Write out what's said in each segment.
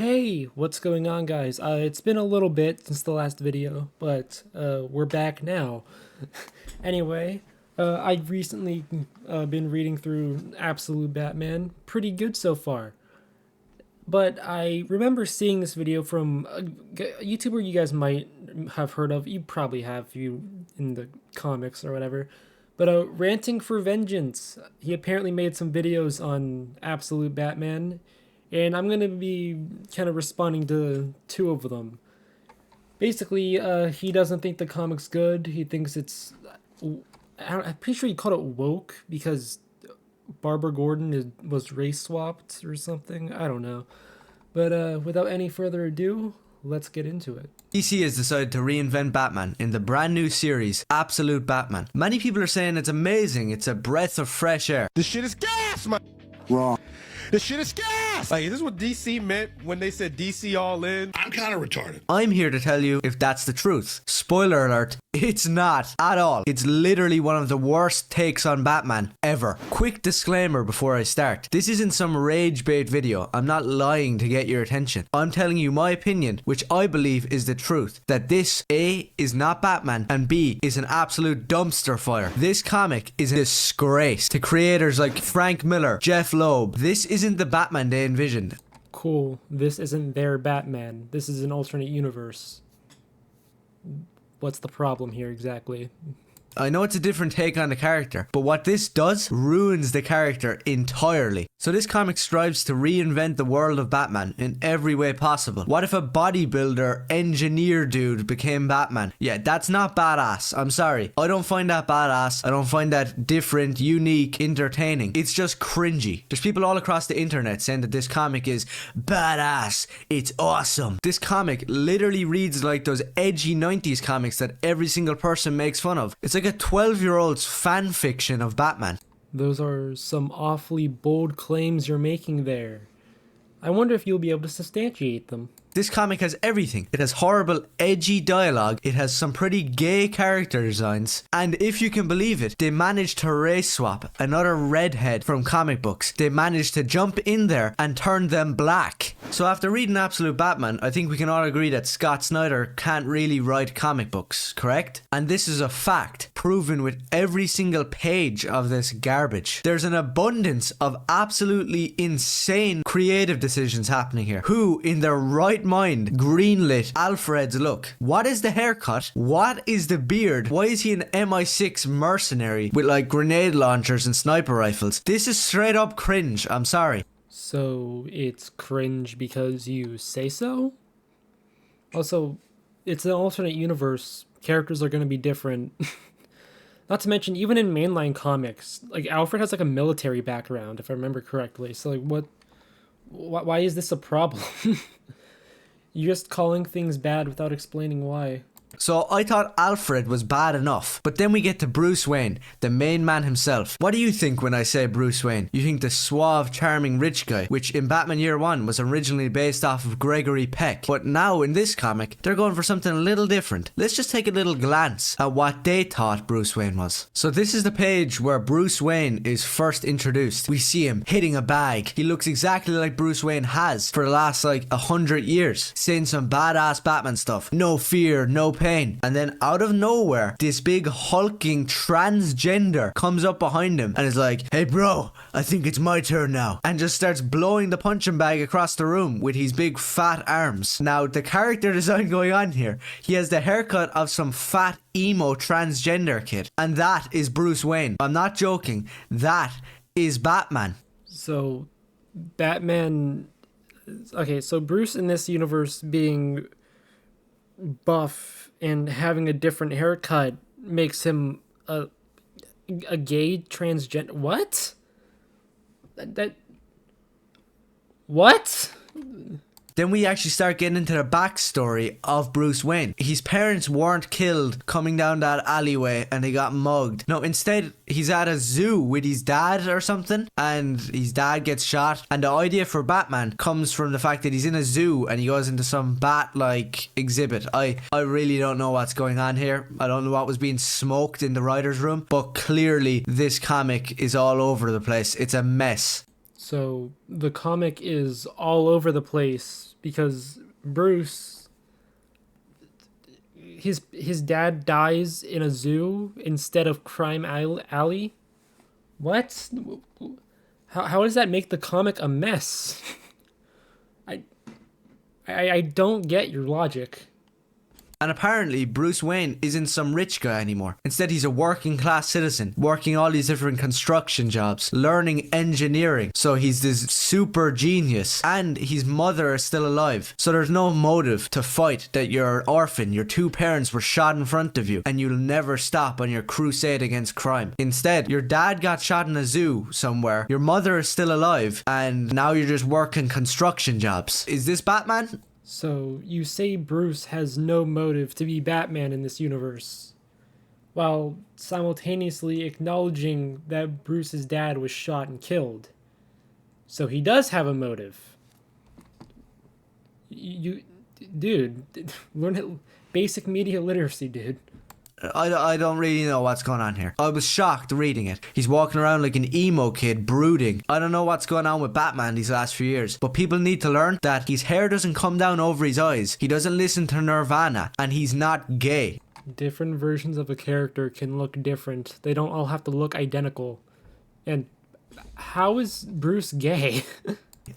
Hey, what's going on, guys? It's been a little bit since the last video, but we're back now. Anyway, I've recently been reading through Absolute Batman. Pretty good so far. But I remember seeing this video from a YouTuber you guys might have heard of. You probably have, if you in the comics or whatever. But Ranting for Vengeance. He apparently made some videos on Absolute Batman, and I'm gonna be kind of responding to two of them. Basically, he doesn't think the comic's good. He thinks I'm pretty sure he called it woke because Barbara Gordon was race swapped or something. I don't know. But without any further ado, let's get into it. DC has decided to reinvent Batman in the brand new series, Absolute Batman. Many people are saying it's amazing, it's a breath of fresh air. This shit is gas, man. Wrong. This shit is gas. Like, this is what DC meant when they said DC all in. I'm kind of retarded. I'm here to tell you if that's the truth. Spoiler alert, it's not at all. It's literally one of the worst takes on Batman ever. Quick disclaimer before I start. This isn't some rage bait video. I'm not lying to get your attention. I'm telling you my opinion, which I believe is the truth. That this, A, is not Batman, and B, is an absolute dumpster fire. This comic is a disgrace to creators like Frank Miller, Jeff Loeb. This isn't the Batman they envisioned. Cool. This isn't their Batman. This is an alternate universe. What's the problem here exactly? I know it's a different take on the character, but what this does ruins the character entirely. So this comic strives to reinvent the world of Batman in every way possible. What if a bodybuilder, engineer dude became Batman? Yeah, that's not badass. I'm sorry. I don't find that badass. I don't find that different, unique, entertaining. It's just cringy. There's people all across the internet saying that this comic is badass. It's awesome. This comic literally reads like those edgy 90s comics that every single person makes fun of. It's like a 12-year-old's fan fiction of Batman. Those are some awfully bold claims you're making there. I wonder if you'll be able to substantiate them. This comic has everything. It has horrible, edgy dialogue. It has some pretty gay character designs. And if you can believe it, they managed to race swap another redhead from comic books. They managed to jump in there and turn them black. So after reading Absolute Batman, I think we can all agree that Scott Snyder can't really write comic books, correct? And this is a fact, proven with every single page of this garbage. There's an abundance of absolutely insane creative decisions happening here. Who, in their right mind, greenlit Alfred's look? What is the haircut? What is the beard? Why is he an MI6 mercenary with like grenade launchers and sniper rifles? This is straight up cringe. I'm sorry. So it's cringe because you say so? Also, it's an alternate universe. Characters are going to be different. Not to mention, even in mainline comics, like Alfred has like a military background, if I remember correctly. So like, why is this a problem? You're just calling things bad without explaining why. So I thought Alfred was bad enough, but then we get to Bruce Wayne, the main man himself. What do you think when I say Bruce Wayne? You think the suave, charming rich guy, which in Batman Year One was originally based off of Gregory Peck. But now in this comic, they're going for something a little different. Let's just take a little glance at what they thought Bruce Wayne was. So this is the page where Bruce Wayne is first introduced. We see him hitting a bag. He looks exactly like Bruce Wayne has for the last like 100 years, saying some badass Batman stuff. No fear, no pain. And then out of nowhere, this big hulking transgender comes up behind him and is like, "Hey bro, I think it's my turn now," and just starts blowing the punching bag across the room with his big fat arms. Now the character design going on here, he has the haircut of some fat emo transgender kid, and that is Bruce Wayne. I'm not joking, that is Batman. So Batman, okay, so Bruce in this universe being buff and having a different haircut makes him a gay transgender. What? What? Then we actually start getting into the backstory of Bruce Wayne. His parents weren't killed coming down that alleyway and they got mugged. No, instead he's at a zoo with his dad or something, and his dad gets shot. And the idea for Batman comes from the fact that he's in a zoo and he goes into some bat-like exhibit. I really don't know what's going on here. I don't know what was being smoked in the writer's room, but clearly this comic is all over the place. It's a mess. So the comic is all over the place because Bruce, his dad dies in a zoo instead of alley. What? How does that make the comic a mess? I I don't get your logic. And apparently, Bruce Wayne isn't some rich guy anymore. Instead, he's a working class citizen, working all these different construction jobs, learning engineering. So he's this super genius. And his mother is still alive. So there's no motive to fight that you're an orphan, your two parents were shot in front of you, and you'll never stop on your crusade against crime. Instead, your dad got shot in a zoo somewhere, your mother is still alive, and now you're just working construction jobs. Is this Batman? So you say Bruce has no motive to be Batman in this universe, while simultaneously acknowledging that Bruce's dad was shot and killed. So he does have a motive. Dude, learn basic media literacy, dude. I don't really know what's going on here. I was shocked reading it. He's walking around like an emo kid, brooding. I don't know what's going on with Batman these last few years, but people need to learn that his hair doesn't come down over his eyes. He doesn't listen to Nirvana, and he's not gay. Different versions of a character can look different. They don't all have to look identical. And how is Bruce gay?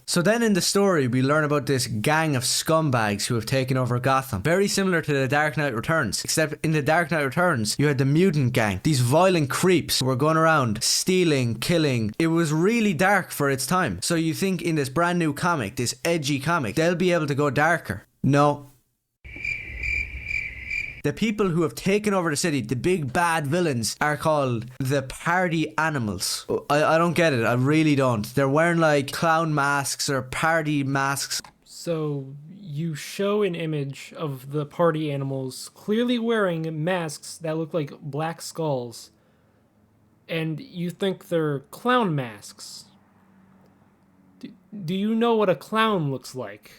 So then in the story, we learn about this gang of scumbags who have taken over Gotham. Very similar to The Dark Knight Returns, except in The Dark Knight Returns, you had the mutant gang. These violent creeps who were going around stealing, killing. It was really dark for its time. So you think in this brand new comic, this edgy comic, they'll be able to go darker. No. The people who have taken over the city, the big bad villains, are called the Party Animals. I don't get it. I really don't. They're wearing like clown masks or party masks. So you show an image of the Party Animals clearly wearing masks that look like black skulls, and you think they're clown masks. Do you know what a clown looks like?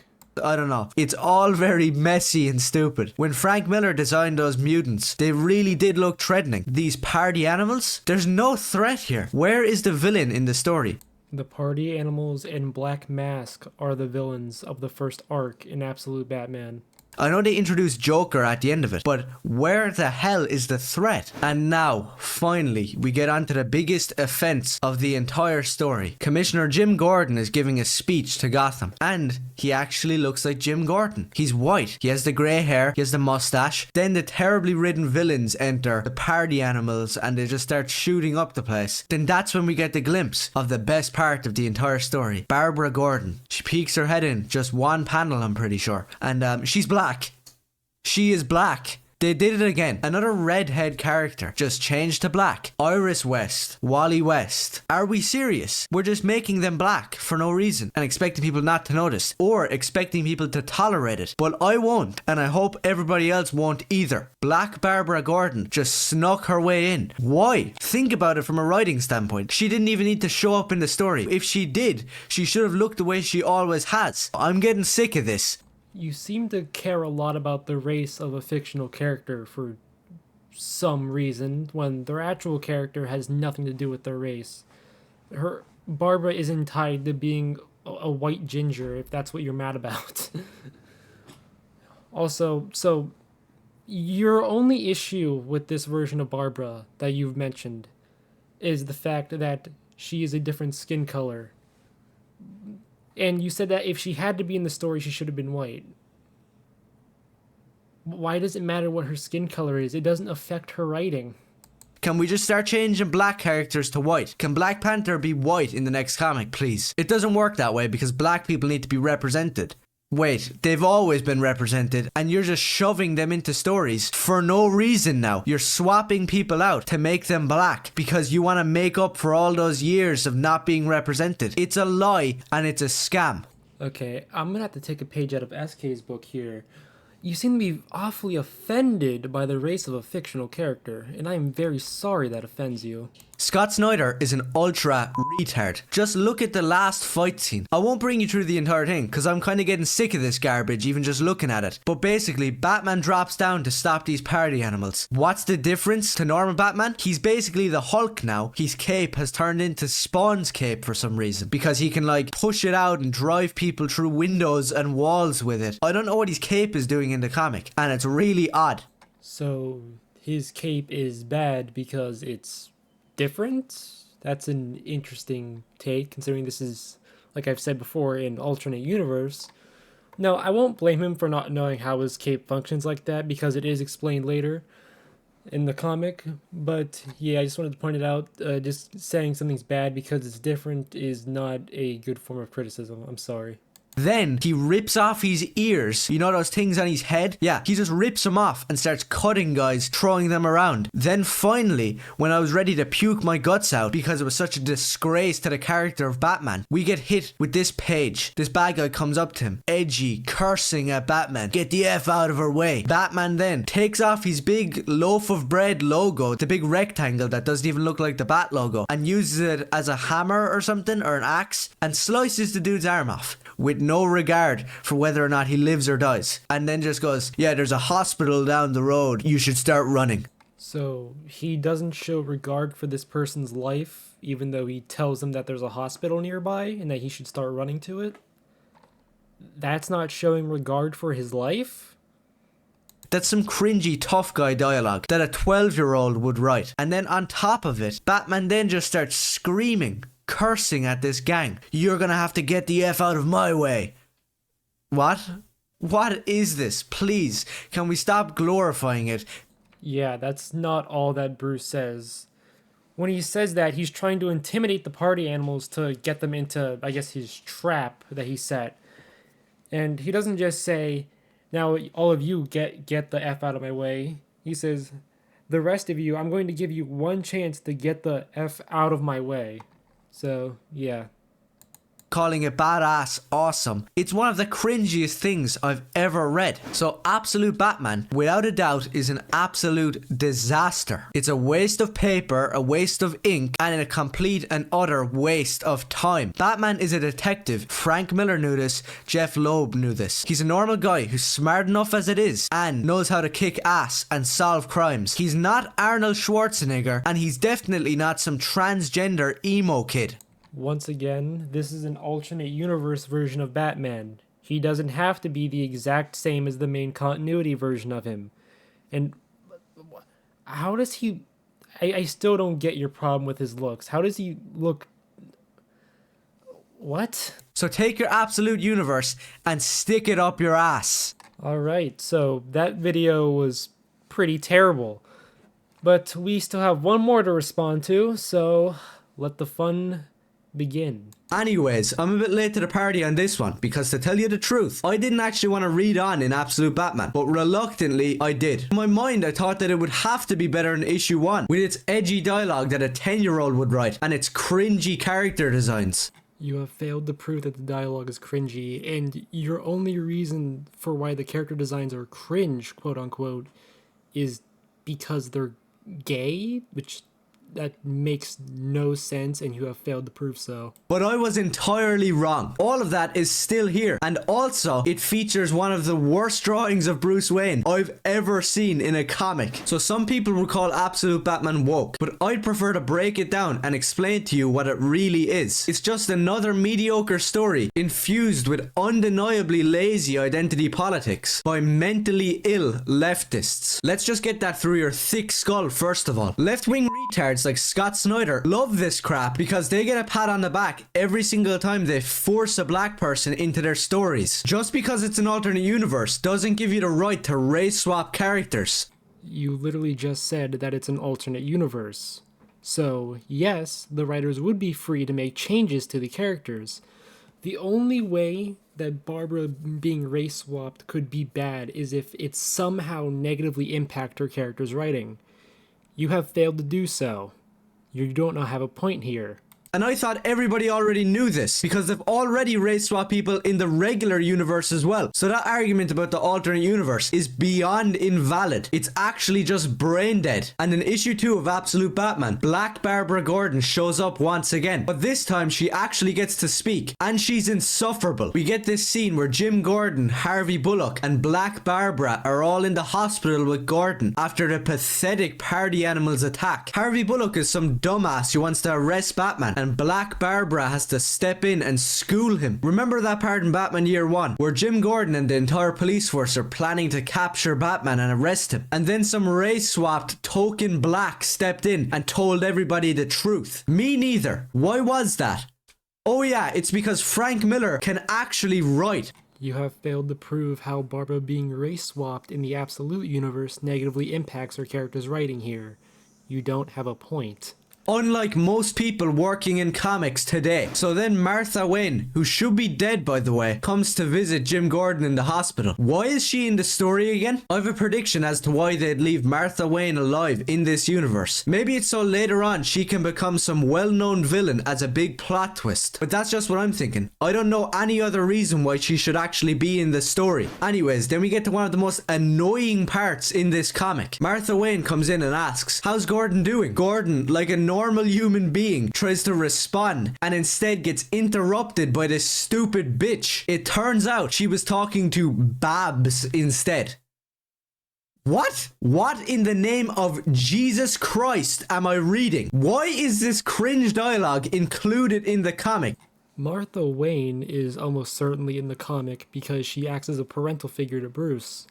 I don't know. It's all very messy and stupid. When Frank Miller designed those mutants, they really did look threatening. These party animals? There's no threat here. Where is the villain in the story? The Party Animals in Black Mask are the villains of the first arc in Absolute Batman. I know they introduced Joker at the end of it, but where the hell is the threat? And now, finally, we get onto the biggest offense of the entire story. Commissioner Jim Gordon is giving a speech to Gotham, and he actually looks like Jim Gordon. He's white, he has the grey hair, he has the mustache. Then the terribly ridden villains enter, the Party Animals, and they just start shooting up the place. Then that's when we get the glimpse of the best part of the entire story. Barbara Gordon. She peeks her head in, just one panel I'm pretty sure, and she's black. She is black. They did it again. Another redhead character just changed to black. Iris West, Wally West. Are we serious? We're just making them black for no reason and expecting people not to notice or expecting people to tolerate it. But I won't, and I hope everybody else won't either. Black Barbara Gordon just snuck her way in. Why? Think about it from a writing standpoint. She didn't even need to show up in the story. If she did, she should have looked the way she always has. I'm getting sick of this. You seem to care a lot about the race of a fictional character for some reason, when their actual character has nothing to do with their race. Barbara isn't tied to being a white ginger, if that's what you're mad about. Also, so your only issue with this version of Barbara that you've mentioned is the fact that she is a different skin color. And you said that if she had to be in the story, she should have been white. Why does it matter what her skin color is? It doesn't affect her writing. Can we just start changing black characters to white? Can Black Panther be white in the next comic, please? It doesn't work that way because black people need to be represented. Wait, they've always been represented and you're just shoving them into stories for no reason now. You're swapping people out to make them black because you want to make up for all those years of not being represented. It's a lie and it's a scam. Okay, I'm gonna have to take a page out of SK's book here. You seem to be awfully offended by the race of a fictional character, and I am very sorry that offends you. Scott Snyder is an ultra retard. Just look at the last fight scene. I won't bring you through the entire thing because I'm kind of getting sick of this garbage even just looking at it. But basically, Batman drops down to stop these party animals. What's the difference to normal Batman? He's basically the Hulk now. His cape has turned into Spawn's cape for some reason because he can like push it out and drive people through windows and walls with it. I don't know what his cape is doing in the comic, and it's really odd. So his cape is bad because it's different? That's an interesting take, considering this is, like I've said before, an alternate universe. No, I won't blame him for not knowing how his cape functions like that, because it is explained later in the comic. But yeah, I just wanted to point it out. Just saying something's bad because it's different is not a good form of criticism. I'm sorry. Then he rips off his ears. You know those things on his head? Yeah, he just rips them off and starts cutting guys, throwing them around. Then finally, when I was ready to puke my guts out because it was such a disgrace to the character of Batman, we get hit with this page. This bad guy comes up to him, edgy, cursing at Batman. Get the F out of her way. Batman then takes off his big loaf of bread logo, the big rectangle that doesn't even look like the Bat logo, and uses it as a hammer or something, or an axe, and slices the dude's arm off with no regard for whether or not he lives or dies. And then just goes, yeah, there's a hospital down the road. You should start running. So he doesn't show regard for this person's life, even though he tells him that there's a hospital nearby and that he should start running to it? That's not showing regard for his life? That's some cringy tough guy dialogue that a 12-year-old would write. And then on top of it, Batman then just starts screaming, cursing at this gang. You're gonna have to get the F out of my way. What? What is this? Please, can we stop glorifying it? Yeah, that's not all that Bruce says. When he says that, he's trying to intimidate the party animals to get them into, I guess, his trap that he set. And he doesn't just say, now all of you get the F out of my way. He says, the rest of you, I'm going to give you one chance to get the F out of my way. So, yeah. Calling it badass awesome. It's one of the cringiest things I've ever read. So Absolute Batman, without a doubt, is an absolute disaster. It's a waste of paper, a waste of ink, and a complete and utter waste of time. Batman is a detective. Frank Miller knew this. Jeff Loeb knew this. He's a normal guy who's smart enough as it is and knows how to kick ass and solve crimes. He's not Arnold Schwarzenegger, and he's definitely not some transgender emo kid. Once again, this is an alternate universe version of Batman. He doesn't have to be the exact same as the main continuity version of him. And how does he... I still don't get your problem with his looks. How does he look... What? So take your absolute universe and stick it up your ass. Alright, so that video was pretty terrible. But we still have one more to respond to, so let the fun begin. Anyways, I'm a bit late to the party on this one because, to tell you the truth, I didn't actually want to read on in Absolute Batman, but reluctantly I did. In my mind, I thought that it would have to be better than issue 1 with its edgy dialogue that a 10-year-old would write and its cringy character designs. You have failed to prove that the dialogue is cringy, and your only reason for why the character designs are cringe, quote unquote, is because they're gay, which that makes no sense, and you have failed to prove so. But I was entirely wrong. All of that is still here, and also it features one of the worst drawings of Bruce Wayne I've ever seen in a comic. So some people would call Absolute Batman woke, but I'd prefer to break it down and explain to you what it really is. It's just another mediocre story infused with undeniably lazy identity politics by mentally ill leftists. Let's just get that through your thick skull first of all. Left-wing retards like Scott Snyder love this crap because they get a pat on the back every single time they force a black person into their stories. Just because it's an alternate universe doesn't give you the right to race swap characters. You literally just said that it's an alternate universe. So, yes, the writers would be free to make changes to the characters. The only way that Barbara being race swapped could be bad is if it somehow negatively impact her character's writing. You have failed to do so. You don't have a point here. And I thought everybody already knew this because they've already race swapped people in the regular universe as well. So that argument about the alternate universe is beyond invalid. It's actually just brain dead. And in issue 2 of Absolute Batman, Black Barbara Gordon shows up once again. But this time she actually gets to speak and she's insufferable. We get this scene where Jim Gordon, Harvey Bullock and Black Barbara are all in the hospital with Gordon after the pathetic party animals attack. Harvey Bullock is some dumbass who wants to arrest Batman and Black Barbara has to step in and school him. Remember that part in Batman Year 1 where Jim Gordon and the entire police force are planning to capture Batman and arrest him, and then some race swapped token black stepped in and told everybody the truth? Me neither. Why was that? Oh yeah, it's because Frank Miller can actually write. You have failed to prove how Barbara being race swapped in the Absolute Universe negatively impacts her character's writing here. You don't have a point. Unlike most people working in comics today. So then Martha Wayne, who should be dead by the way, comes to visit Jim Gordon in the hospital. Why is she in the story again? I have a prediction as to why they'd leave Martha Wayne alive in this universe. Maybe it's so later on she can become some well-known villain as a big plot twist. But that's just what I'm thinking. I don't know any other reason why she should actually be in the story. Anyways, then we get to one of the most annoying parts in this comic. Martha Wayne comes in and asks, "How's Gordon doing?" Gordon, like a normal human being, tries to respond and instead gets interrupted by this stupid bitch. It turns out she was talking to Babs instead. What? What in the name of Jesus Christ am I reading? Why is this cringe dialogue included in the comic? Martha Wayne is almost certainly in the comic because she acts as a parental figure to Bruce.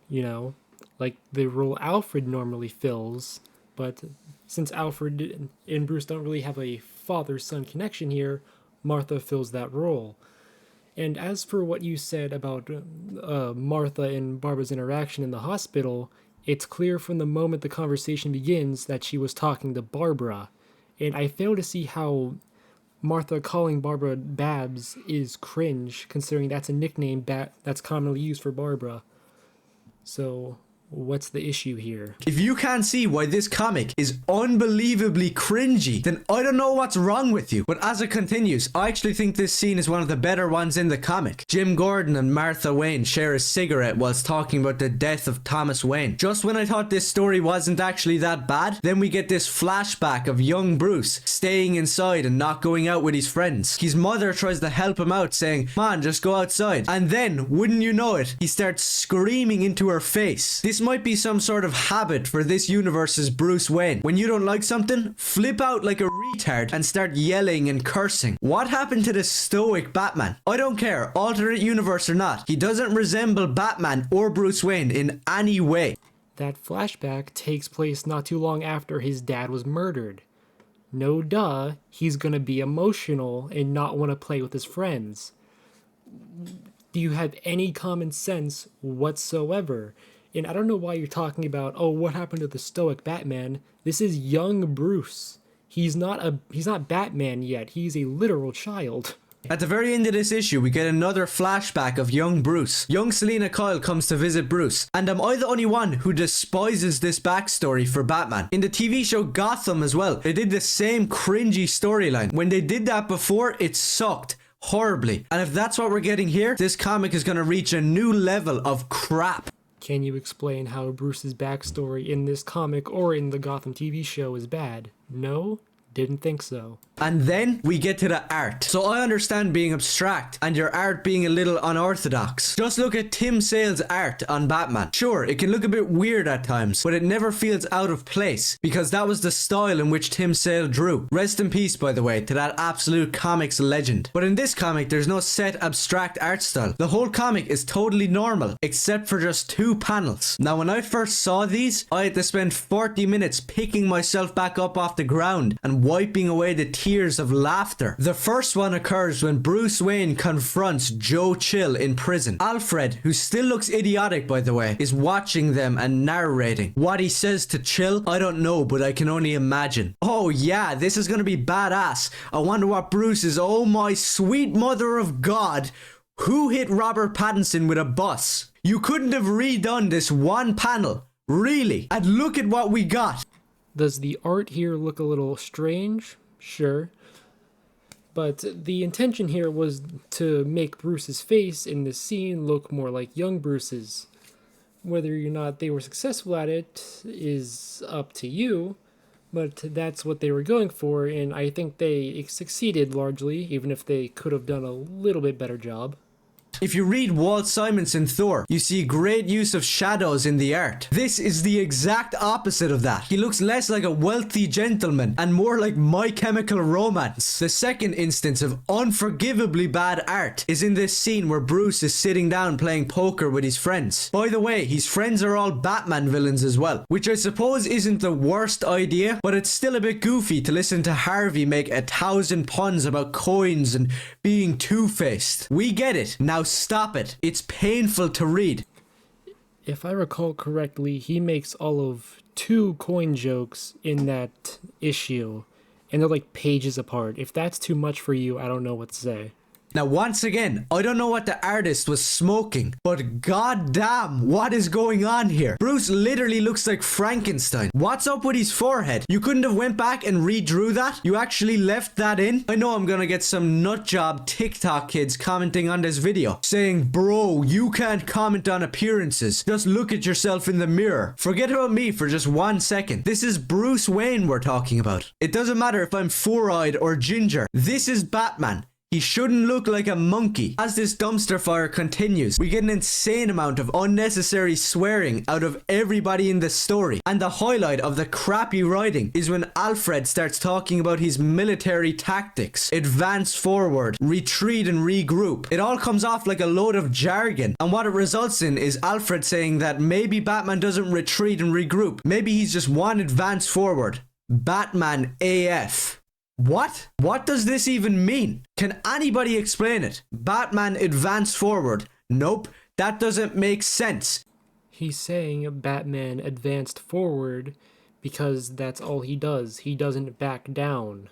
You know, like the role Alfred normally fills, but since Alfred and Bruce don't really have a father-son connection here, Martha fills that role. And as for what you said about Martha and Barbara's interaction in the hospital, it's clear from the moment the conversation begins that she was talking to Barbara. And I fail to see how Martha calling Barbara Babs is cringe, considering that's a nickname that's commonly used for Barbara. So what's the issue here? If you can't see why this comic is unbelievably cringy, then I don't know what's wrong with you. But as it continues, I actually think this scene is one of the better ones in the comic. Jim Gordon and Martha Wayne share a cigarette whilst talking about the death of Thomas Wayne. Just when I thought this story wasn't actually that bad, then we get this flashback of young Bruce staying inside and not going out with his friends. His mother tries to help him out, saying, "Man, just go outside." And then, wouldn't you know it, he starts screaming into her face. This might be some sort of habit for this universe's Bruce Wayne. When you don't like something, flip out like a retard and start yelling and cursing. What happened to the stoic Batman? I don't care, alternate universe or not, he doesn't resemble Batman or Bruce Wayne in any way. That flashback takes place not too long after his dad was murdered. No duh, he's gonna be emotional and not want to play with his friends. Do you have any common sense whatsoever? And I don't know why you're talking about, oh, what happened to the stoic Batman? This is young Bruce. He's not Batman yet. He's a literal child. At the very end of this issue, we get another flashback of young Bruce. Young Selena Kyle comes to visit Bruce, and am I the only one who despises this backstory for Batman? In the TV show Gotham as well, they did the same cringy storyline. When they did that before, it sucked horribly. And if that's what we're getting here, this comic is going to reach a new level of crap. Can you explain how Bruce's backstory in this comic or in the Gotham TV show is bad? No? Didn't think so. And then we get to the art. So I understand being abstract and your art being a little unorthodox. Just look at Tim Sale's art on Batman. Sure, it can look a bit weird at times, but it never feels out of place because that was the style in which Tim Sale drew. Rest in peace, by the way, to that absolute comics legend. But in this comic, there's no set abstract art style. The whole comic is totally normal, except for just 2 panels. Now, when I first saw these, I had to spend 40 minutes picking myself back up off the ground and wiping away the tears of laughter. The first one occurs when Bruce Wayne confronts Joe Chill in prison. Alfred, who still looks idiotic by the way, is watching them and narrating. What he says to Chill, I don't know, but I can only imagine. Oh yeah, this is gonna be badass. I wonder what Bruce is. Oh my sweet mother of God. Who hit Robert Pattinson with a bus? You couldn't have redone this one panel. Really? And look at what we got. Does the art here look a little strange? sure. But the intention here was to make Bruce's face in this scene look more like young Bruce's. Whether or not they were successful at it is up to you, but that's what they were going for, and I think they succeeded largely, even if they could have done a little bit better job. If you read Walt Simonson Thor, you see great use of shadows in the art. This is the exact opposite of that. He looks less like a wealthy gentleman and more like My Chemical Romance. The second instance of unforgivably bad art is in this scene where Bruce is sitting down playing poker with his friends. By the way, his friends are all Batman villains as well, which I suppose isn't the worst idea, but it's still a bit goofy to listen to Harvey make 1,000 puns about coins and being two-faced. We get it. Now stop it. It's painful to read. If I recall correctly, he makes all of 2 coin jokes in that issue, and they're like pages apart. If that's too much for you, I don't know what to say. Now once again, I don't know what the artist was smoking, but goddamn, what is going on here? Bruce literally looks like Frankenstein. What's up with his forehead? You couldn't have went back and redrew that? You actually left that in? I know I'm gonna get some nutjob TikTok kids commenting on this video, saying, bro, you can't comment on appearances. Just look at yourself in the mirror. Forget about me for just 1 second. This is Bruce Wayne we're talking about. It doesn't matter if I'm four-eyed or ginger. This is Batman. He shouldn't look like a monkey. As this dumpster fire continues, we get an insane amount of unnecessary swearing out of everybody in the story. And the highlight of the crappy writing is when Alfred starts talking about his military tactics. Advance forward, retreat and regroup. It all comes off like a load of jargon. And what it results in is Alfred saying that maybe Batman doesn't retreat and regroup. Maybe he's just one advance forward. Batman AF. What? What does this even mean? Can anybody explain it? Batman advance forward. Nope, that doesn't make sense. He's saying Batman advanced forward because that's all he does. He doesn't back down.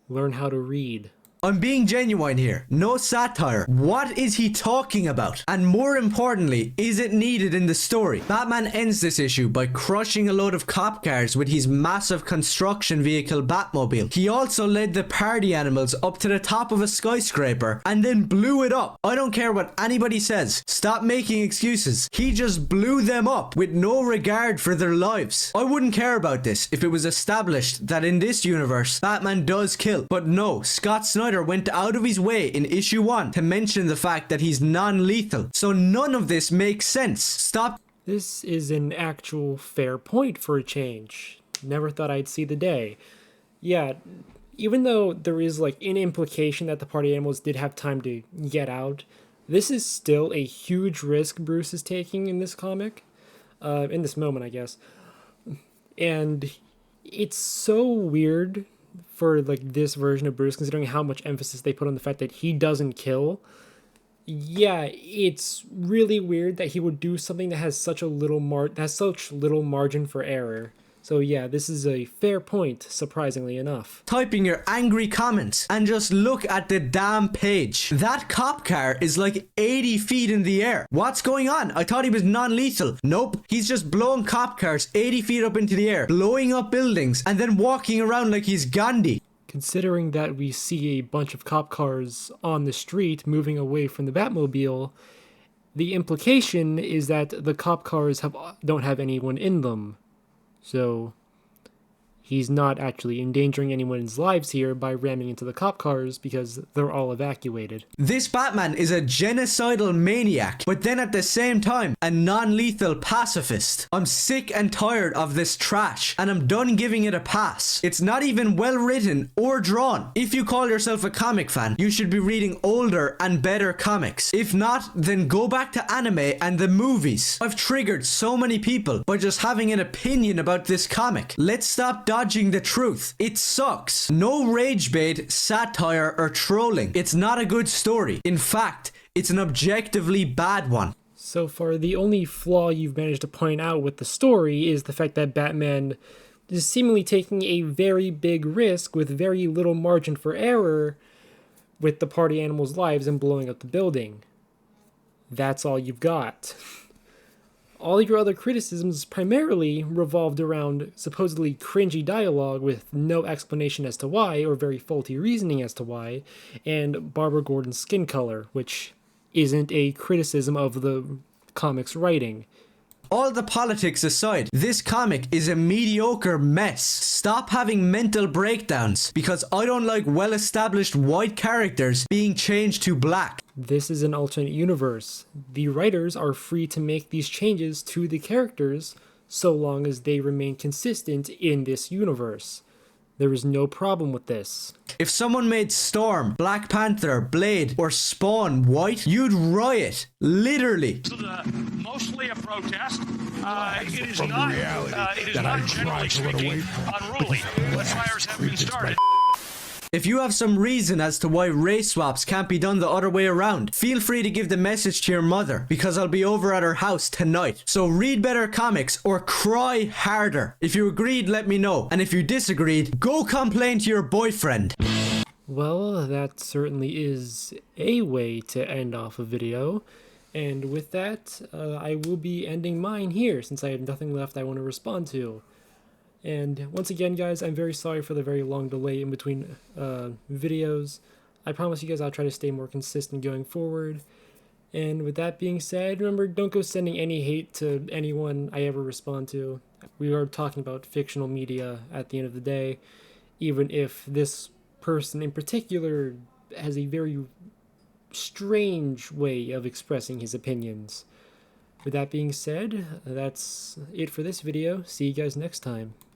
Learn how to read. I'm being genuine here. No satire. What is he talking about? And more importantly, is it needed in the story? Batman ends this issue by crushing a load of cop cars with his massive construction vehicle Batmobile. He also led the party animals up to the top of a skyscraper and then blew it up. I don't care what anybody says. Stop making excuses. He just blew them up with no regard for their lives. I wouldn't care about this if it was established that in this universe, Batman does kill. But no, Scott Snyder went out of his way in issue 1 to mention the fact that he's non-lethal. So none of this makes sense. Stop. This is an actual fair point for a change. Never thought I'd see the day. Yeah, even though there is like an implication that the party animals did have time to get out, this is still a huge risk Bruce is taking in this comic. In this moment, I guess. And it's so weird for like this version of Bruce, considering how much emphasis they put on the fact that he doesn't kill. Yeah, it's really weird that he would do something that has such a little margin for error. So yeah, this is a fair point, surprisingly enough. Typing your angry comments and just look at the damn page. That cop car is like 80 feet in the air. What's going on? I thought he was non-lethal. Nope, he's just blowing cop cars 80 feet up into the air, blowing up buildings, and then walking around like he's Gandhi. Considering that we see a bunch of cop cars on the street moving away from the Batmobile, the implication is that the cop cars don't have anyone in them. So he's not actually endangering anyone's lives here by ramming into the cop cars because they're all evacuated. This Batman is a genocidal maniac, but then at the same time, a non-lethal pacifist. I'm sick and tired of this trash, and I'm done giving it a pass. It's not even well written or drawn. If you call yourself a comic fan, you should be reading older and better comics. If not, then go back to anime and the movies. I've triggered so many people by just having an opinion about this comic. Let's stop dodging the truth. It sucks. No rage bait, satire, or trolling. It's not a good story. In fact, it's an objectively bad one. So far, the only flaw you've managed to point out with the story is the fact that Batman is seemingly taking a very big risk with very little margin for error with the party animals' lives and blowing up the building. That's all you've got. All your other criticisms primarily revolved around supposedly cringy dialogue with no explanation as to why, or very faulty reasoning as to why, and Barbara Gordon's skin color, which isn't a criticism of the comic's writing. All the politics aside, this comic is a mediocre mess. Stop having mental breakdowns because I don't like well-established white characters being changed to black. This is an alternate universe. The writers are free to make these changes to the characters so long as they remain consistent in this universe. There is no problem with this. If someone made Storm, Black Panther, Blade, or Spawn white, you'd riot. Literally. This is mostly a protest. It is not generally speaking unruly, but fires have been started. If you have some reason as to why race swaps can't be done the other way around, feel free to give the message to your mother, because I'll be over at her house tonight. So read better comics or cry harder. If you agreed, let me know. And if you disagreed, go complain to your boyfriend. Well, that certainly is a way to end off a video. And with that, I will be ending mine here since I have nothing left I want to respond to. And once again, guys, I'm very sorry for the very long delay in between videos. I promise you guys I'll try to stay more consistent going forward. And with that being said, remember, don't go sending any hate to anyone I ever respond to. We are talking about fictional media at the end of the day, even if this person in particular has a very strange way of expressing his opinions. With that being said, that's it for this video. See you guys next time.